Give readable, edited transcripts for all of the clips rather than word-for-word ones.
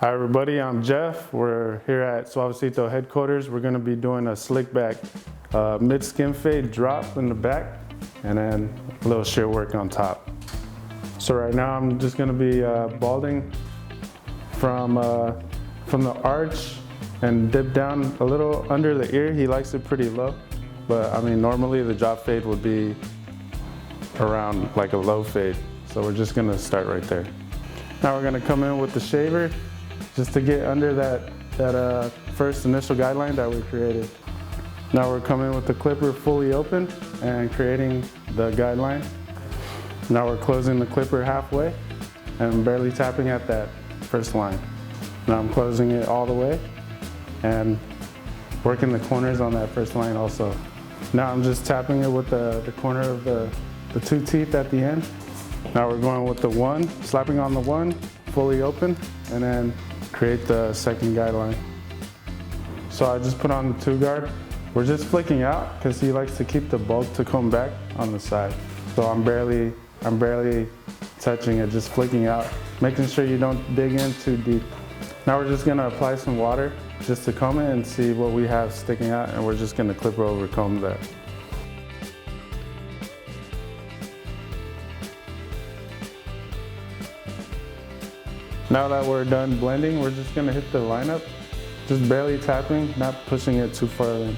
Hi everybody, I'm Jeff. We're here at Suavecito headquarters. We're going to be doing a Slickback mid skin fade drop in the back and then a little shear work on top. So right now I'm just going to be balding from the arch and dip down a little under the ear. He likes it pretty low, but I mean normally the drop fade would be around like a low fade. So we're just going to start right there. Now we're going to come in with the shaver just to get under that first initial guideline that we created. Now we're coming with the clipper fully open and creating the guideline. Now we're closing the clipper halfway and barely tapping at that first line. Now I'm closing it all the way and working the corners on that first line also. Now I'm just tapping it with the corner of the two teeth at the end. Now we're going with the one, slapping on the one, fully open, and then create the second guideline. So I just put on the 2-guard. We're just flicking out because he likes to keep the bulk to come back on the side. So I'm barely touching it, just flicking out, making sure you don't dig in too deep. Now we're just gonna apply some water just to comb it and see what we have sticking out, and we're just gonna clip over comb that. Now that we're done blending, we're just gonna hit the lineup, just barely tapping, not pushing it too far in.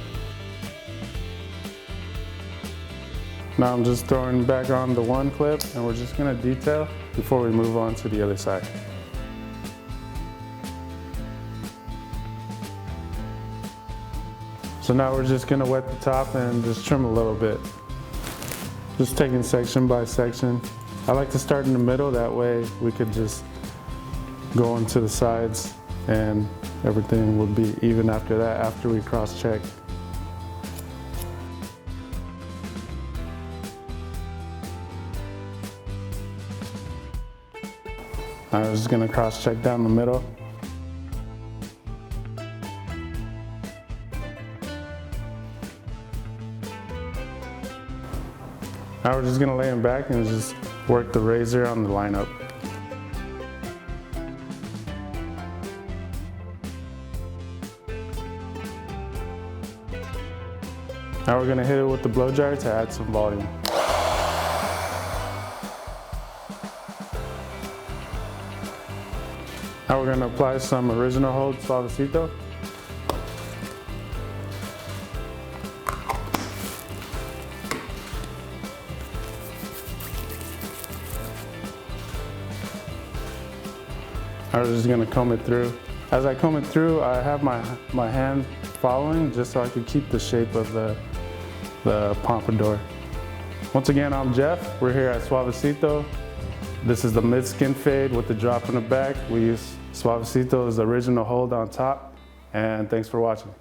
Now I'm just throwing back on the one clip and we're just gonna detail before we move on to the other side. So now we're just gonna wet the top and just trim a little bit. Just taking section by section. I like to start in the middle, that way we could just go into the sides and everything would be even after that, after we cross-check. I'm just gonna cross-check down the middle. Now we're just gonna lay him back and just work the razor on the lineup. Now we're gonna hit it with the blow dryer to add some volume. Now we're gonna apply some Original Hold Suavecito. I'm just gonna comb it through. As I comb it through, I have my hand following just so I can keep the shape of the pompadour. Once again, I'm Jeff. We're here at Suavecito. This is the mid skin fade with the drop in the back. We use Suavecito's Original Hold on top, and thanks for watching.